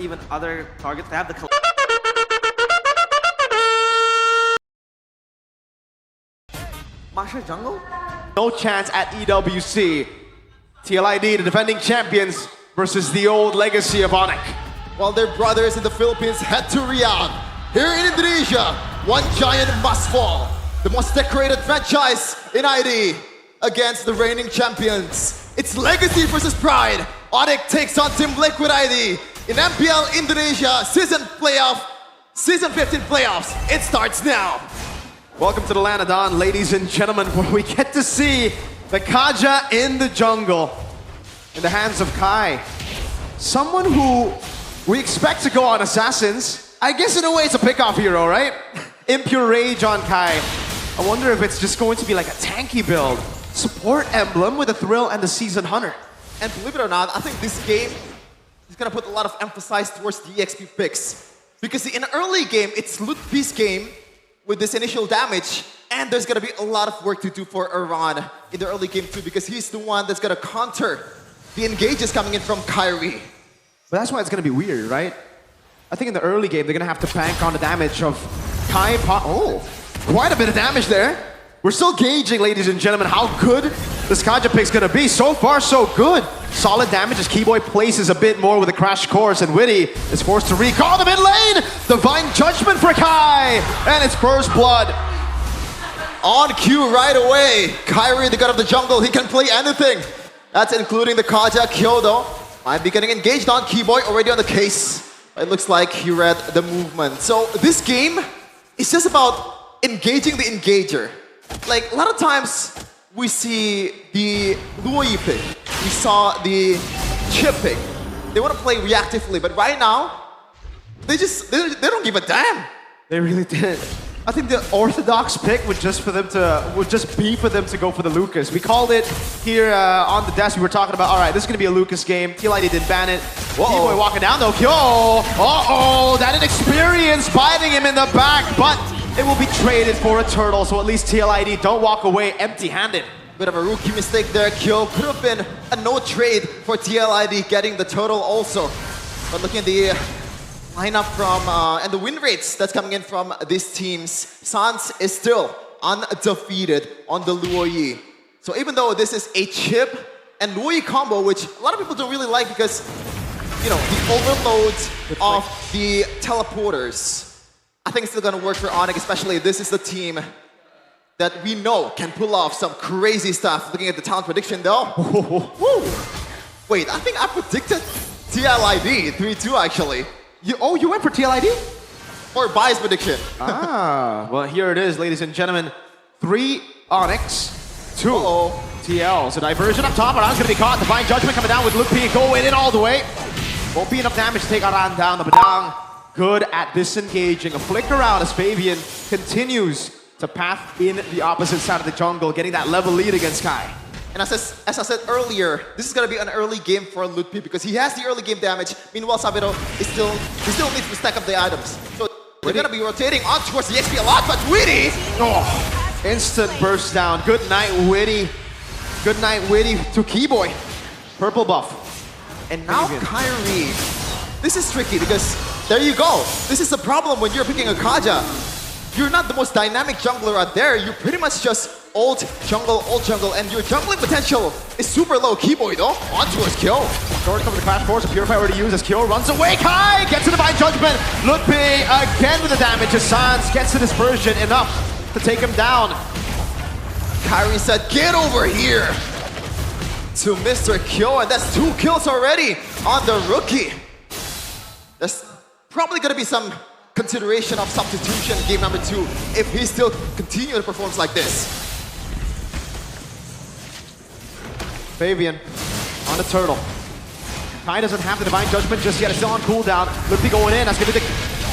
even other targets. They have the Master Jungle? No chance at EWC. TLID, the defending champions, versus the old legacy of Onyx. While their brothers in the Philippines head to Riyadh. Here in Indonesia, one giant must fall. The most decorated franchise in ID against the reigning champions. It's legacy versus pride. Onyx takes on Team Liquid ID in MPL Indonesia Season 15 playoffs. It starts now. Welcome to the Land of Dawn, ladies and gentlemen, where we get to see the Kaja in the jungle in the hands of Kai. Someone who we expect to go on Assassins. I guess in a way it's a pickoff hero, right? Impure Rage on Kai. I wonder if it's just going to be like a tanky build. Support emblem with a Thrill and the Season Hunter. And believe it or not, I think this game is gonna put a lot of emphasis towards the EXP picks. Because in the early game, it's Mlbb's game with this initial damage, and there's gonna be a lot of work to do for Iran in the early game too, because he's the one that's gonna counter the engages coming in from Kairi. But that's why it's gonna be weird, right? I think in the early game, they're gonna have to bank on the damage of Kai. Oh, quite a bit of damage there. We're still gauging, ladies and gentlemen, how good this Kaja pick's gonna be. So far, so good. Solid damage as Keyboy places a bit more with a Crash Course, and Witty is forced to recall the mid lane. Divine Judgment for Kai, and it's First Blood. On cue right away. Kairi, the god of the jungle, he can play anything. That's including the Kaja Kyoto. Might be getting engaged on Keyboy, already on the case. It looks like he read the movement. So this game is just about engaging the engager. Like, a lot of times, we see the Luoyi pick. We saw the Chip pick. They want to play reactively, but right now, they don't give a damn. They really did. I think the orthodox pick would just be for them to go for the Lucas. We called it here on the desk. We were talking about, all right, this is gonna be a Lucas game. TLID didn't ban it. Keyboy walking down though. Kyo! Uh-oh! That inexperience biting him in the back, but it will be traded for a turtle, so at least TLID don't walk away empty-handed. Bit of a rookie mistake there. Kyo could have been a no trade for TLID getting the turtle also. But looking at the lineup from and the win rates that's coming in from these teams, Sans is still undefeated on the Luoyi. So even though this is a Chip and Luoyi combo, which a lot of people don't really like because, you know, the overloads of the teleporters, I think it's still gonna work for Onyx, especially if this is the team that we know can pull off some crazy stuff. Looking at the talent prediction though. Woo. Wait, I think I predicted TLID 3-2 actually. You went for TLID? Or bias prediction. Well, here it is, ladies and gentlemen. 3 Onyx, 2 TL. So diversion up top, Aran's gonna be caught. Divine Judgment coming down with Mlbb going in all the way. Won't be enough damage to take Aran down. The Badang good at disengaging. A flicker out as Fabian continues to path in the opposite side of the jungle, getting that level lead against Kai. And as I said earlier, this is gonna be an early game for Mlbb because he has the early game damage. Meanwhile, Sabiro is still needs to stack up the items. So they're gonna be rotating on towards the XP a lot, but Witty! Oh, instant burst down. Good night, Witty. Good night, Witty to Keyboy. Purple buff. And now Kairi. This is tricky because there you go. This is the problem when you're picking a Kaja. You're not the most dynamic jungler out there. You're pretty much just old jungle, and your jungling potential is super low. Keyboy though, on towards Kyo. Short comes the Crash Force, a Purify already used as Kyo runs away. Kai gets to Divine Judgment. Mlbb again with the damage as Sans gets to Dispersion enough to take him down. Kairi said, get over here to Mr. Kyo, and that's 2 kills already on the rookie. There's probably gonna be some consideration of substitution game number 2 if he still continues to perform like this. Fabian on the turtle. Kai doesn't have the Divine Judgment just yet. It's still on cooldown. Mlbb going in. That's going to be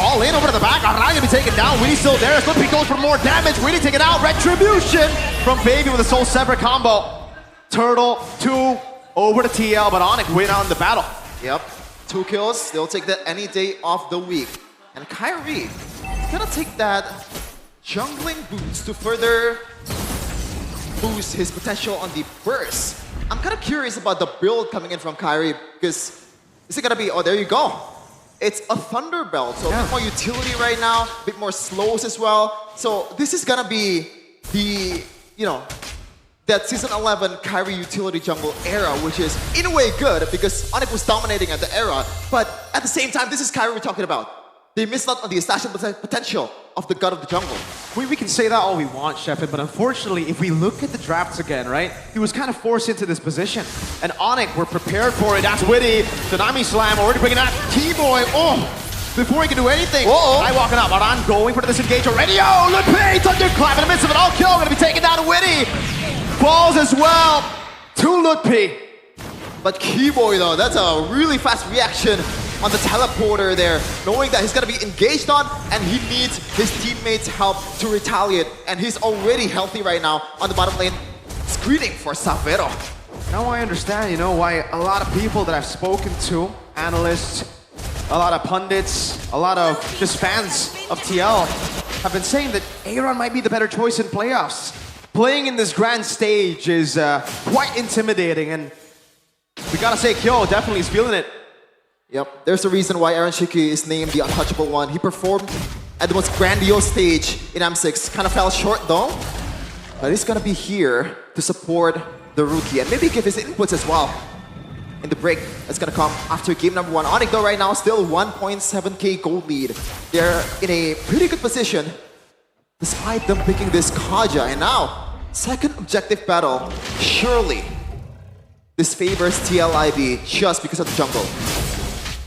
all in over to the back. Aran going to be taken down. Witty still there. Mlbb goes for more damage. Witty taken out. Retribution from Fabian with a Soul Sever combo. Turtle 2 over to TL, but Onyx win on the battle. Yep, 2 kills. They'll take that any day of the week. And Kairi is gonna take that jungling boost to further boost his potential on the burst. I'm kind of curious about the build coming in from Kairi because is it gonna be, oh, there you go. It's a Thunder Belt, so a bit more utility right now, a bit more slows as well. So this is gonna be the, that Season 11 Kairi utility jungle era, which is in a way good because Onyx was dominating at the era, but at the same time, this is Kairi we're talking about. They missed out on the assassin potential of the god of the jungle. We can say that all we want, Shepard, but unfortunately, if we look at the drafts again, right? He was kind of forced into this position. And Onyx were prepared for it. That's witty. Tsunami Slam already bringing out T-Boy. Oh! Before he can do anything. Guy walking up. Aran going for the disengage already. Oh, Mlbb! Thunderclap in the midst of it. All kill. Gonna be taken down to Witty. Falls as well to Mlbb. But Keyboy though, that's a really fast reaction on the teleporter there, knowing that he's gonna be engaged on and he needs his teammates' help to retaliate. And he's already healthy right now on the bottom lane, screening for Savero. Now I understand, why a lot of people that I've spoken to, analysts, a lot of pundits, a lot of just fans of TL, have been saying that Aaron might be the better choice in playoffs. Playing in this grand stage is quite intimidating, and we gotta say, Kyo definitely is feeling it. Yep, there's a reason why Aaron Shiki is named the untouchable one. He performed at the most grandiose stage in M6. Kind of fell short though, but he's gonna be here to support the rookie and maybe give his inputs as well in the break that's gonna come after game number 1. Onyx though right now still 1.7k gold lead. They're in a pretty good position despite them picking this Kaja. And now, second objective battle, surely this favors TLID just because of the jungle.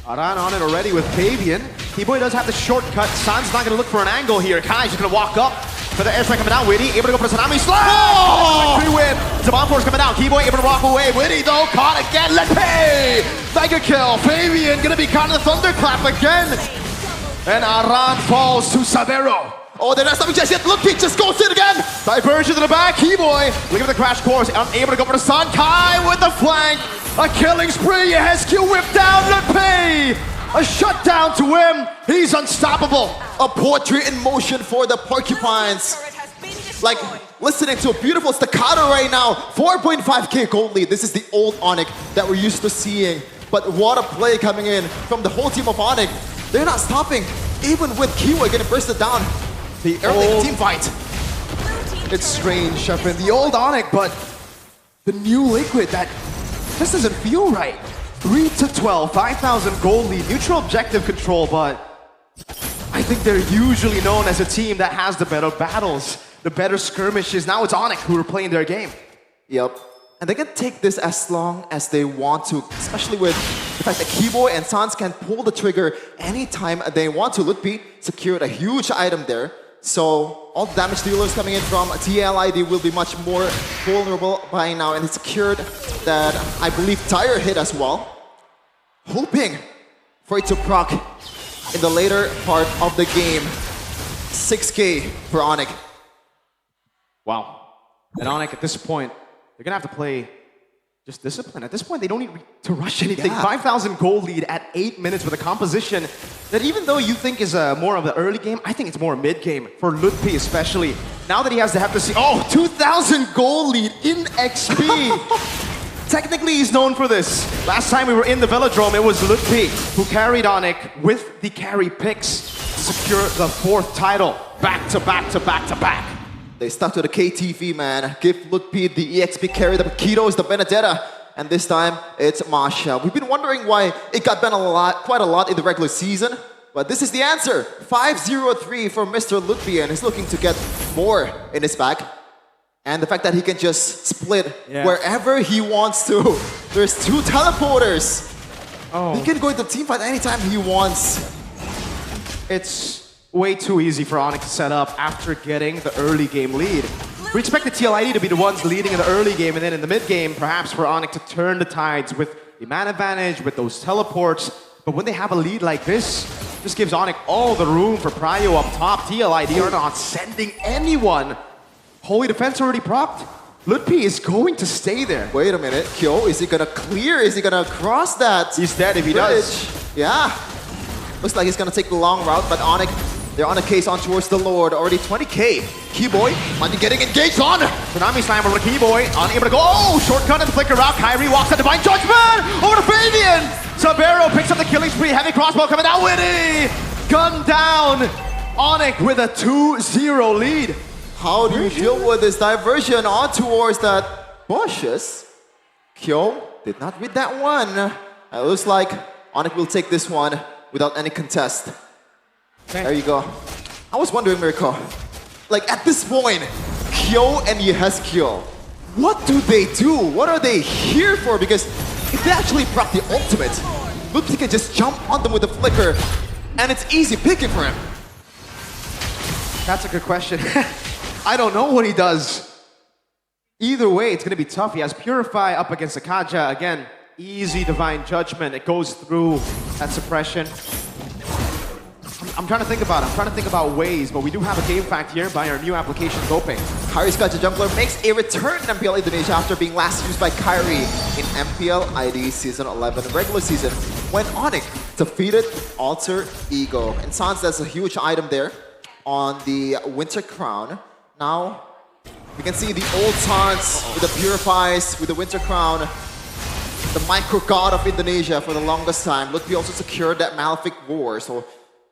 Aran on it already with Fabian. T-Boy does have the shortcut. San's not gonna look for an angle here. Kai's just gonna walk up for the airstrike coming down. Witty able to go for the Tsunami Slam. Oh! Win. Zabon Force coming down. Keyboy able to walk away. Witty though caught again. Mlbb. Mega kill. Fabian gonna be caught in the thunderclap again. And Aran falls to Savero. Oh, they're not stopping just yet. Look, he just goes in again. Diversion to the back. Keyboy looking at the crash course. Unable to go for the Sun. Kai with the flank. A killing spree. A Hesq whip down. Mlbb. A shutdown to him. He's unstoppable. A portrait in motion for the Porcupines. Like listening to a beautiful staccato right now. 4.5k gold lead. This is the old Onyx that we're used to seeing. But what a play coming in from the whole team of Onyx. They're not stopping. Even with Kiwi getting bursted down. The early team fight. It's strange, Shepard. The old Onyx, but the new Liquid, that this doesn't feel right. 3-12, 5,000 gold lead, neutral objective control, but I think they're usually known as a team that has the better battles, the better skirmishes. Now it's Onyx who are playing their game. Yep. And they can take this as long as they want to, especially with the fact that Keyboy and Sans can pull the trigger anytime they want to. Mlbb secured a huge item there. So all the damage dealers coming in from TLID will be much more vulnerable by now. And he secured that, I believe, tire hit as well. Hoping for it to proc in the later part of the game. 6k for Onyx. Wow. And Onyx at this point, they're gonna have to play just discipline. At this point, they don't need to rush anything. Yeah. 5,000 gold lead at 8 minutes with a composition that even though you think is more of the early game, I think it's more mid-game for Mlbb especially. Now that he has to have to see, 2,000 gold lead in XP. Technically, he's known for this. Last time we were in the Velodrome, it was Mlbb who carried Onyx with the carry picks to secure the 4th title. Back to back to back to back. They stuck to the KTV, man. Give Mlbb the EXP carry, the Keto is the Benedetta. And this time, it's Masha. We've been wondering why it got banned quite a lot in the regular season. But this is the answer. 5-0-3 for Mr. Mlbb, and he's looking to get more in his bag. And the fact that he can just split wherever he wants to. There's 2 teleporters. He can go into teamfight anytime he wants. It's way too easy for Onyx to set up after getting the early game lead. We expect the TLID to be the ones leading in the early game, and then in the mid game, perhaps for Onyx to turn the tides with the man advantage, with those teleports. But when they have a lead like this gives Onyx all the room for Prio up top. TLID are not sending anyone. Holy Defense already propped. Mlbb is going to stay there. Wait a minute, Kyo, is he gonna clear? Is he gonna cross that? He's dead if he does. Yeah. Looks like he's gonna take the long route, but Onyx They're on a case on towards the Lord. Already 20k. Keyboy might be getting engaged on. Tsunami Slam over to Keyboy, unable to go. Oh, shortcut and flicker out. Kairi walks the Divine Judgment over to Fabian. Sabero picks up the killing spree. Heavy crossbow coming down. Witty gunned down. Onyx with a 2-0 lead. How do you deal with this diversion on towards that bushes? Kyo did not read that one. It looks like Onyx will take this one without any contest. Okay. There you go. I was wondering, Mirko, like at this point, Kyo and Yehezkiel, what do they do? What are they here for? Because if they actually proc the ultimate, Mlbb can just jump on them with a flicker, and it's easy picking for him. That's a good question. I don't know what he does. Either way, it's going to be tough. He has Purify up against the Kaja. Again, easy Divine Judgment. It goes through that suppression. I'm trying to think about it. I'm trying to think about ways, but we do have a game fact here by our new application, Goping. Kairi's Kaja Jumpler makes a return in MPL Indonesia after being last used by Kairi in MPL ID Season 11 regular season when Onyx defeated Alter Ego. And Sans, that's a huge item there on the Winter Crown. Now, we can see the old Sans with the Purifies, with the Winter Crown, the micro god of Indonesia for the longest time. Mlbb also secured that Malefic War, so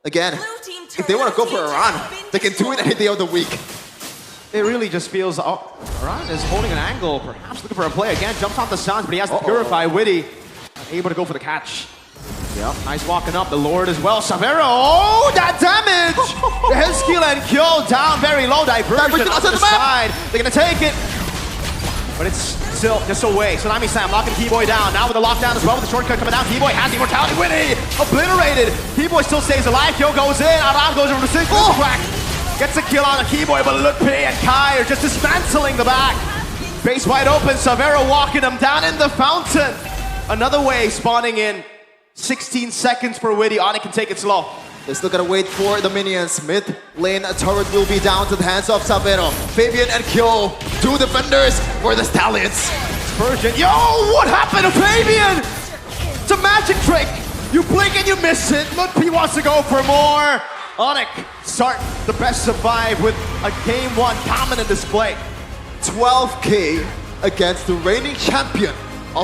again, if they want to go for a run, they can do it any day of the week. It really just feels, oh, Aran is holding an angle, perhaps looking for a play again, jumps on the Suns, but he has to Purify. Witty, able to go for the catch. Yep, nice walking up, the Lord as well. Savero, oh, that damage! Yehezkiel and Kyo down very low, diversion onto the side. They're gonna take it, but it's still just away. Tsunami Slam locking Keyboy down. Now with the lockdown as well, with the shortcut coming down. Keyboy has immortality. Witty obliterated. Keyboy still stays alive. Kyo goes in. Aram goes over to the crack. Gets a kill on the Keyboy, but Mlbb and Kai are just dismantling the back. Base wide open. Savero walking him down in the fountain. Another wave spawning in. 16 seconds for Witty. Onyx can take it slow. They still gotta wait for the minions. Mid lane turret will be down to the hands of Savero. Fabian and Kyo, two defenders for the Stallions. Spurgeon, yo, what happened to Fabian? It's a magic trick. You blink and you miss it. Mlbb wants to go for more. Onyx start the best of 5 with a game 1 dominant display. 12k against the reigning champion.